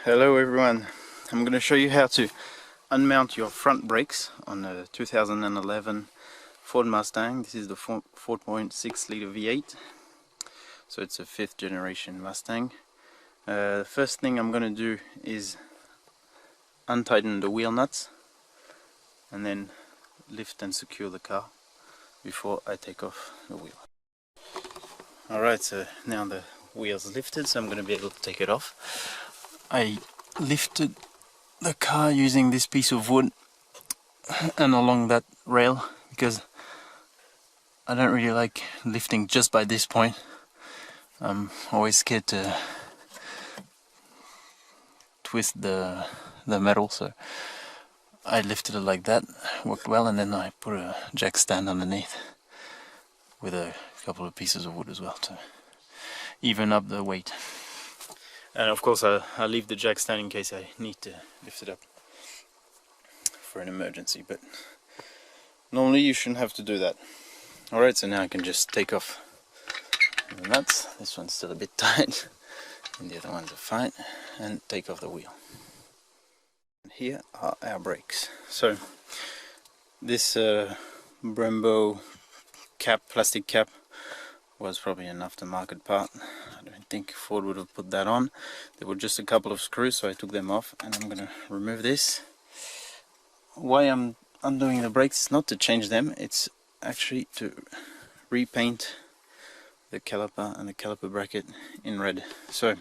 Hello everyone, I'm going to show you how to unmount your front brakes on a 2011 Ford Mustang. This is the 4.6 liter V8, so it's a 5th generation Mustang. The first thing I'm going to do is untighten the wheel nuts and then lift and secure the car before I take off the wheel. Alright, so now the wheel's lifted, so I'm going to be able to take it off. I lifted the car using this piece of wood and along that rail because I don't really like lifting just by this point. I'm always scared to twist the metal, so I lifted it like that, worked well, and then I put a jack stand underneath with a couple of pieces of wood as well to even up the weight. And of course I leave the jack stand in case I need to lift it up for an emergency, but normally you shouldn't have to do that. Alright, so now I can just take off the nuts. This one's still a bit tight and the other ones are fine, and take off the wheel. And here are our brakes. So this Brembo cap, plastic cap, was probably an aftermarket part. I don't think Ford would have put that on. There were just a couple of screws, so I took them off, and I'm gonna remove this. Why I'm undoing the brakes is not to change them, it's actually to repaint the caliper and the caliper bracket in red. So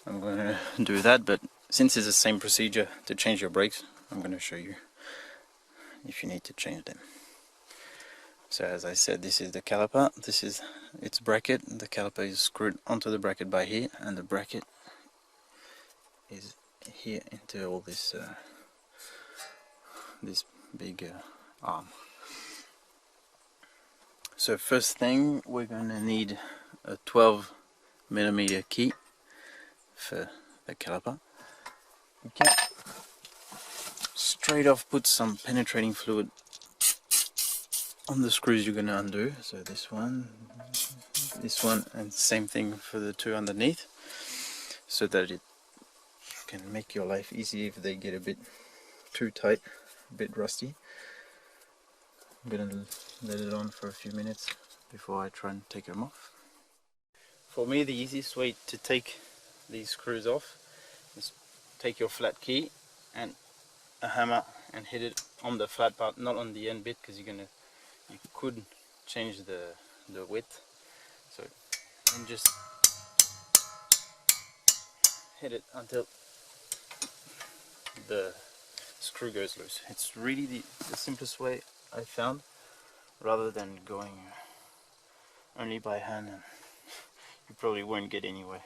I'm gonna do that, but since it's the same procedure to change your brakes, I'm gonna show you if you need to change them. So as I said, this is the caliper, this is its bracket. The caliper is screwed onto the bracket by here, and the bracket is here into all this this big arm. So first thing, we're gonna need a 12mm key for the caliper. You can straight off put some penetrating fluid on the screws you're going to undo, so this one, and same thing for the two underneath, so that it can make your life easy if they get a bit too tight, a bit rusty. I'm going to let it on for a few minutes before I try and take them off. For me, the easiest way to take these screws off is take your flat key and a hammer and hit it on the flat part, not on the end bit, because you could change the width. So and just hit it until the screw goes loose. It's really the simplest way I found, rather than going only by hand, and you probably won't get anywhere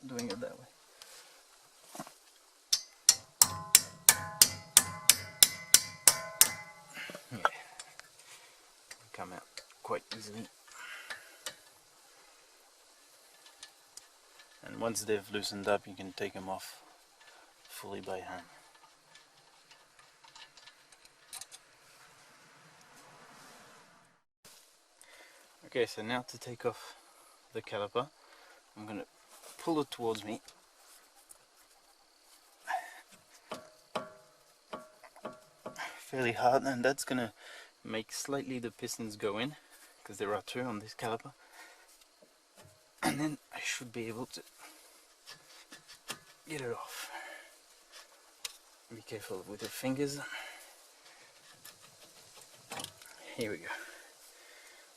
doing it that way. Yeah. Come out quite easily, and once they've loosened up, you can take them off fully by hand. Okay, so now to take off the caliper, I'm going to pull it towards me. Fairly hard, and that's going to make slightly the pistons go in, because there are two on this caliper, and then I should be able to get it off. Be careful with your fingers. Here we go.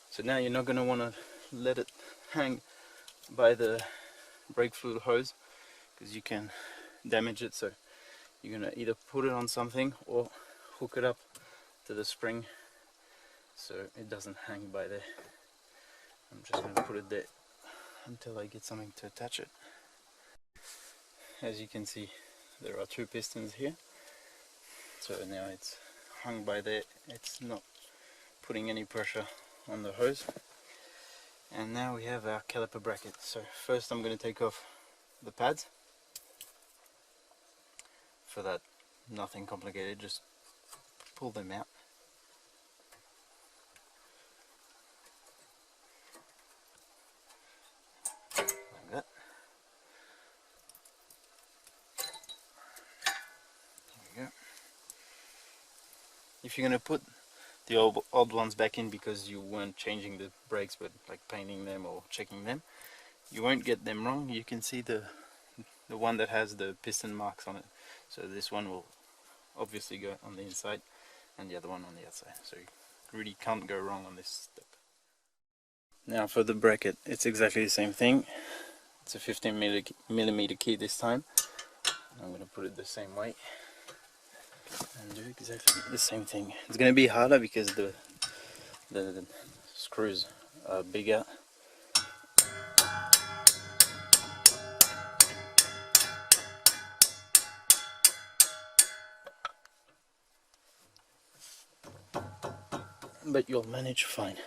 So now you're not going to want to let it hang by the brake fluid hose, because you can damage it. So you're going to either put it on something or hook it up to the spring so it doesn't hang by there. I'm just going to put it there until I get something to attach it. As you can see, there are two pistons here, so now it's hung by there, it's not putting any pressure on the hose. And now we have our caliper bracket. So first I'm going to take off the pads. For that, nothing complicated, just pull them out. Like that. if you're gonna put the old ones back in because you weren't changing the brakes but like painting them or checking them, you won't get them wrong. You can see the one that has the piston marks on it. So this one will obviously go on the inside and the other one on the outside. So you really can't go wrong on this step. Now for the bracket, it's exactly the same thing. It's a 15mm key this time. I'm going to put it the same way and do exactly the same thing. It's going to be harder because the screws are bigger. But you'll manage fine.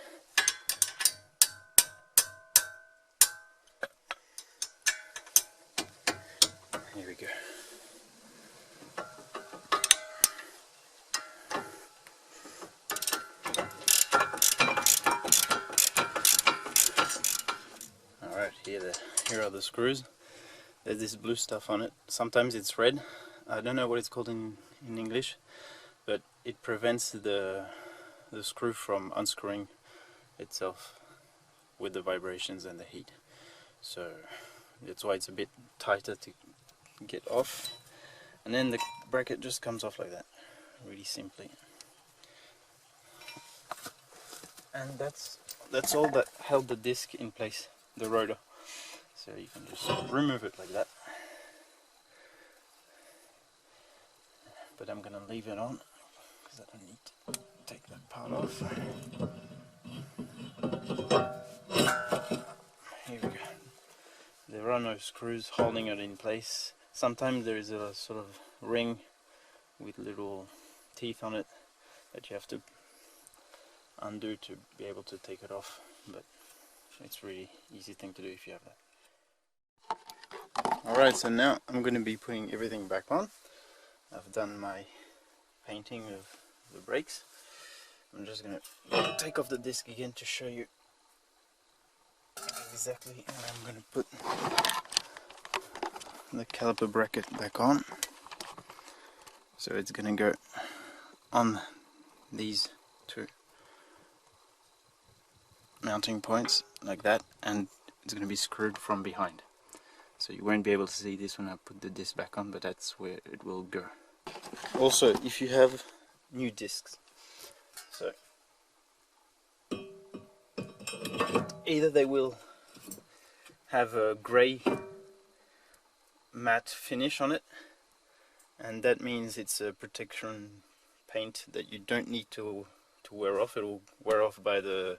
Here we go. Alright, here are the screws. There's this blue stuff on it. Sometimes it's red. I don't know what it's called in English, but it prevents the screw from unscrewing itself with the vibrations and the heat. So that's why it's a bit tighter to get off. And then the bracket just comes off like that, really simply. And that's all that held the disc in place, the rotor. So you can just remove it like that. But I'm gonna leave it on because I don't need to take that part off. Here we go. There are no screws holding it in place. Sometimes there is a sort of ring with little teeth on it that you have to undo to be able to take it off, but it's really easy thing to do if you have that. Alright, so now I'm going to be putting everything back on. I've done my painting of the brakes. I'm just going to take off the disc again to show you exactly, and I'm going to put the caliper bracket back on. So it's going to go on these two mounting points like that, and it's going to be screwed from behind. So you won't be able to see this when I put the disc back on, but that's where it will go. Also, if you have new discs, so either they will have a grey matte finish on it, and that means it's a protection paint that you don't need to wear off. It will wear off by the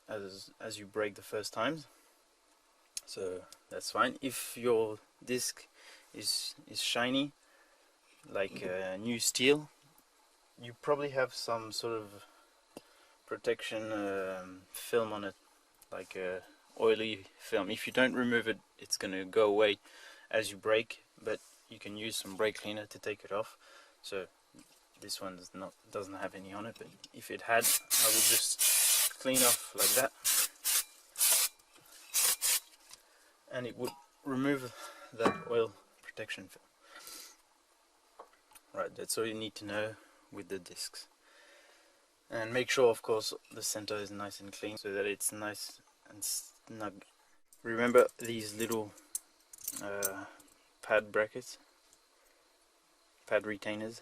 as you brake the first times, so that's fine. If your disc is shiny like new steel, you probably have some sort of protection film on it, like a oily film. If you don't remove it, it's going to go away as you brake, but you can use some brake cleaner to take it off. So this one doesn't have any on it, but if it had, I would just clean off like that, and it would remove that oil protection film. Right, that's all you need to know with the discs. And make sure, of course, the center is nice and clean so that it's nice and snug. Remember these little pad brackets, pad retainers.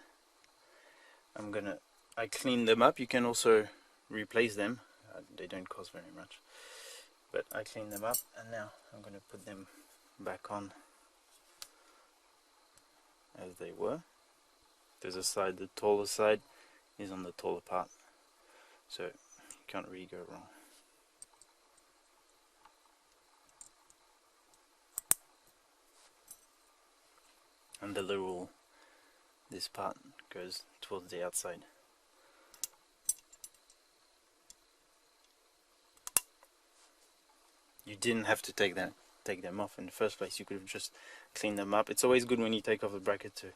I cleaned them up. You can also replace them. They don't cost very much. But I cleaned them up, and now I'm going to put them back on as they were. There's a side, the taller side is on the taller part, so you can't really go wrong. And this part goes towards the outside. You didn't have to take them off in the first place. You could have just cleaned them up. It's always good when you take off the bracket to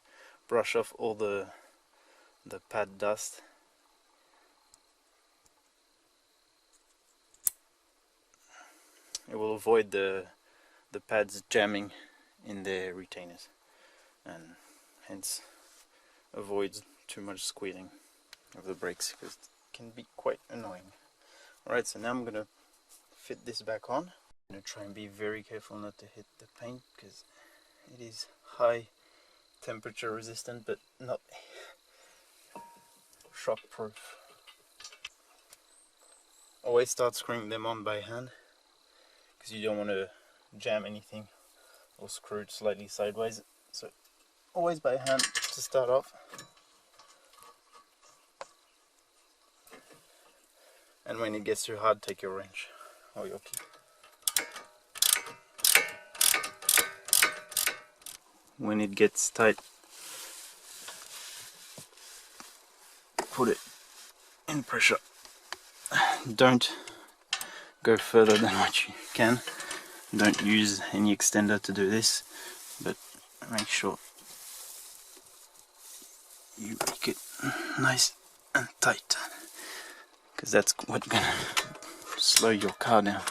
brush off all the pad dust. It will avoid the pads jamming in the retainers, and hence avoids too much squealing of the brakes, because it can be quite annoying. Alright, so now I'm going to fit this back on. I'm going to try and be very careful not to hit the paint, because it is high temperature resistant but not shock proof. Always start screwing them on by hand, because you don't want to jam anything or screw it slightly sideways. So always by hand to start off. And when it gets too hard, take your wrench or your key. When it gets tight, put it in pressure. Don't go further than what you can. Don't use any extender to do this, but make sure you make it nice and tight, because that's what's gonna slow your car down.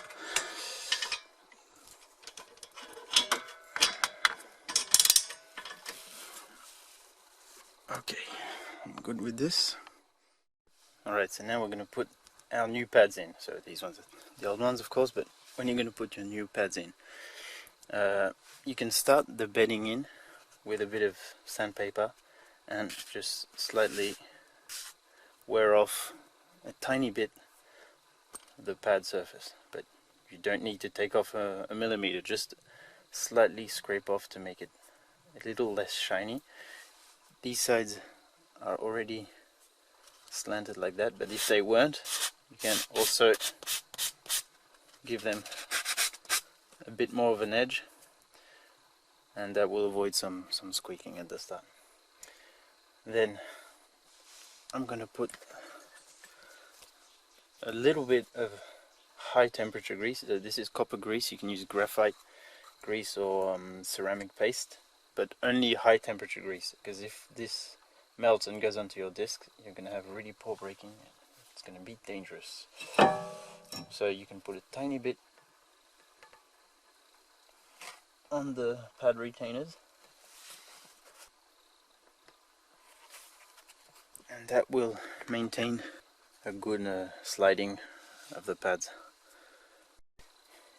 Okay, I'm good with this. Alright, so now we're going to put our new pads in. So these ones are the old ones, of course, but when you're going to put your new pads in, you can start the bedding in with a bit of sandpaper and just slightly wear off a tiny bit of the pad surface, but you don't need to take off a millimeter, just slightly scrape off to make it a little less shiny. These sides are already slanted like that, but if they weren't, you can also give them a bit more of an edge, and that will avoid some squeaking at the start. Then I'm going to put a little bit of high temperature grease. This is copper grease. You can use graphite grease or ceramic paste, but only high temperature grease, because if this melts and goes onto your disc, you're going to have really poor braking. It's going to be dangerous. So you can put a tiny bit on the pad retainers, and that will maintain a good sliding of the pads.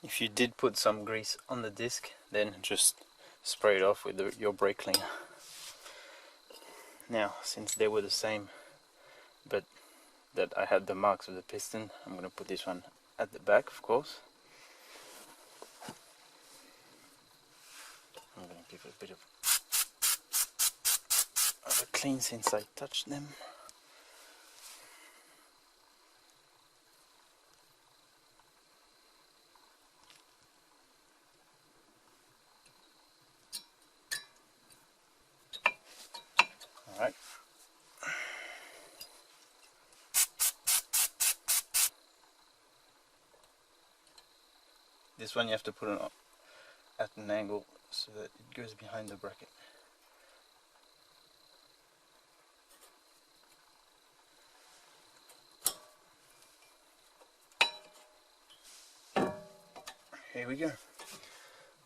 If you did put some grease on the disc, then just spray it off with your brake cleaner. Now, since they were the same, but that I had the marks of the piston, I'm going to put this one at the back, of course. I'm going to give it a bit of a clean since I touched them. Alright. This one you have to put it at an angle so that it goes behind the bracket. Here we go.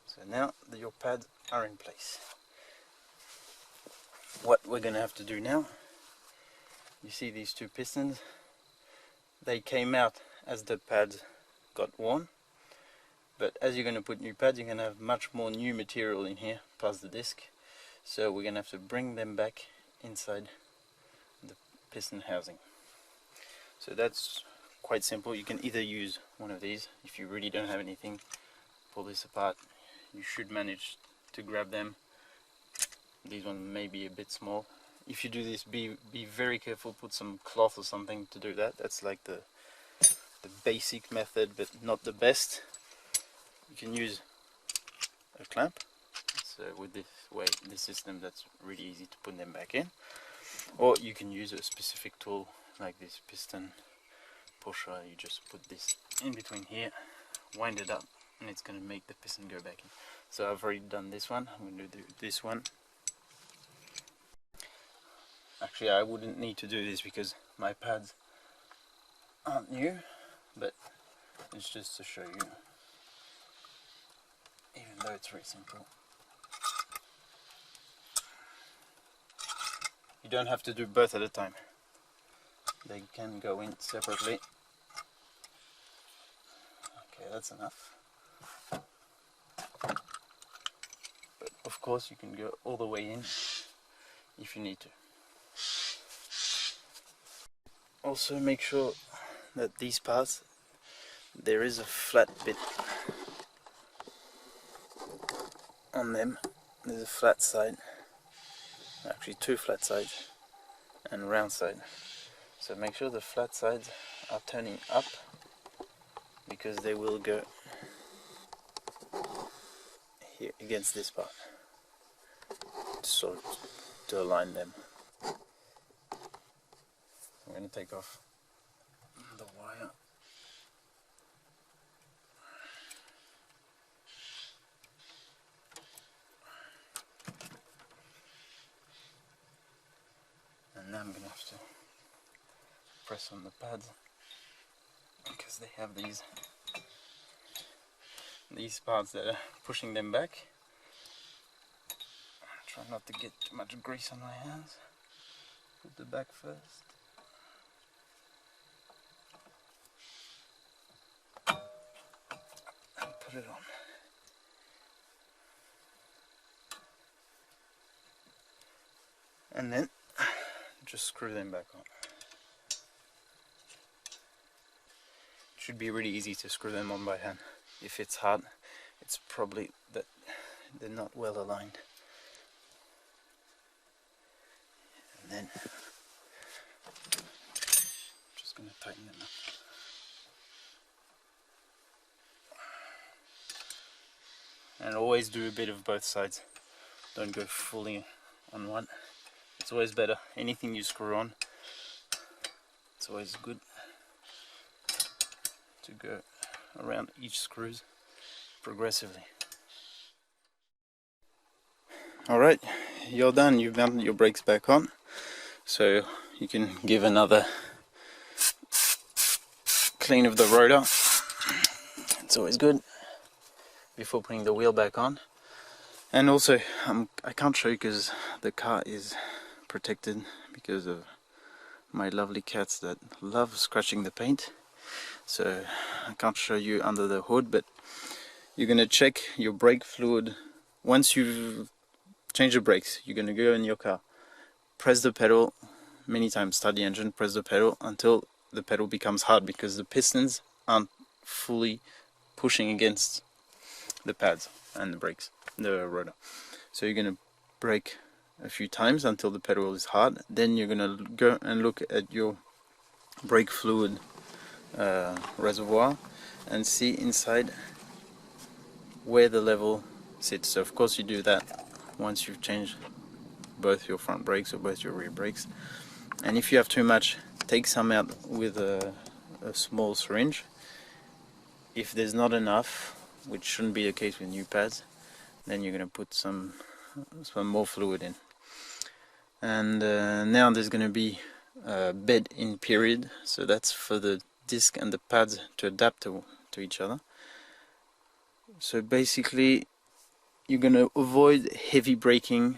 So now that your pads are in place, what we're going to have to do now, you see these two pistons, they came out as the pads got worn, but as you're going to put new pads, you're going to have much more new material in here past the disc, so we're going to have to bring them back inside the piston housing. So that's quite simple. You can either use one of these. If you really don't have anything, pull this apart. You should manage to grab them. These ones may be a bit small. If you do this, be very careful. Put some cloth or something to do that. That's like the basic method, but not the best. You can use a clamp. So with this system, that's really easy to put them back in. Or you can use a specific tool like this piston pusher. You just put this in between here, wind it up, and it's going to make the piston go back in. So I've already done this one. I'm going to do this one. Actually, I wouldn't need to do this because my pads aren't new, but it's just to show you, even though it's very simple. You don't have to do both at a time. They can go in separately. Okay, that's enough. But of course you can go all the way in if you need to. Also make sure that these parts, there is a flat bit on them. There's a flat side, actually two flat sides and a round side. So make sure the flat sides are turning up, because they will go here against this part, sort of to align them. I'm going to take off the wire. And now I'm going to have to press on the pads, because they have these parts that are pushing them back. Try not to get too much grease on my hands. Put the back first. And put it on. And then just screw them back on. It should be really easy to screw them on by hand. If it's hard, it's probably that they're not well aligned. And then just going to tighten them up. And always do a bit of both sides. Don't go fully on one. It's always better. Anything you screw on, it's always good to go around each screws progressively. Alright, you're done. You've mounted your brakes back on, so you can give another clean of the rotor. It's always good before putting the wheel back on. And also I can't show you because the car is protected because of my lovely cats that love scratching the paint, so I can't show you under the hood. But you're gonna check your brake fluid. Once you've changed the brakes, you're gonna go in your car, press the pedal many times, start the engine, press the pedal until the pedal becomes hard, because the pistons aren't fully pushing against the pads and the brakes, the rotor. So you're gonna brake a few times until the pedal is hard. Then you're gonna go and look at your brake fluid reservoir and see inside where the level sits. So of course you do that once you've changed both your front brakes or both your rear brakes. And if you have too much, take some out with a small syringe. If there's not enough, which shouldn't be the case with new pads, then you're going to put some more fluid in. And now there's going to be a bed in period, so that's for the disc and the pads to adapt to each other. So basically you're going to avoid heavy braking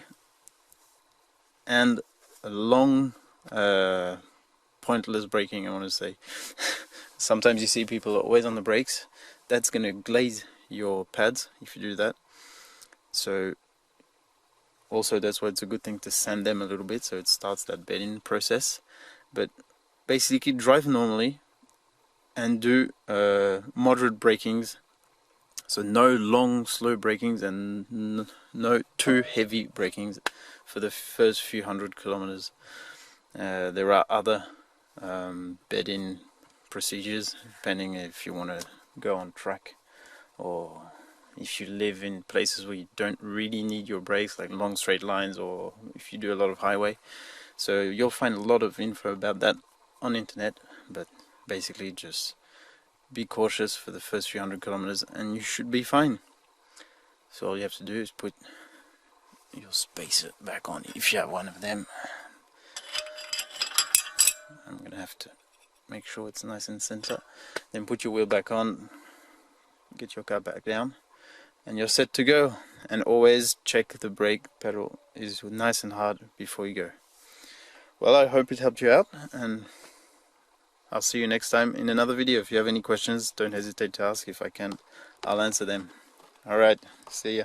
and a long pointless braking, I want to say. Sometimes you see people always on the brakes. That's going to glaze your pads if you do that. So also that's why it's a good thing to sand them a little bit, so it starts that bedding process. But basically drive normally and do moderate brakings, so no long slow brakings and no too heavy brakings for the first few 100 kilometers. There are other bedding procedures depending if you want to go on track, or if you live in places where you don't really need your brakes, like long straight lines, or if you do a lot of highway. So you'll find a lot of info about that on the internet, but basically just be cautious for the first few 100 kilometers and you should be fine. So all you have to do is put your spacer back on if you have one of them. I'm gonna have to make sure it's nice and center. Then put your wheel back on, get your car back down, and you're set to go. And always check the brake pedal is nice and hard before you go. Well, I hope it helped you out, and I'll see you next time in another video. If you have any questions, don't hesitate to ask. If I can, I'll answer them. Alright, see ya.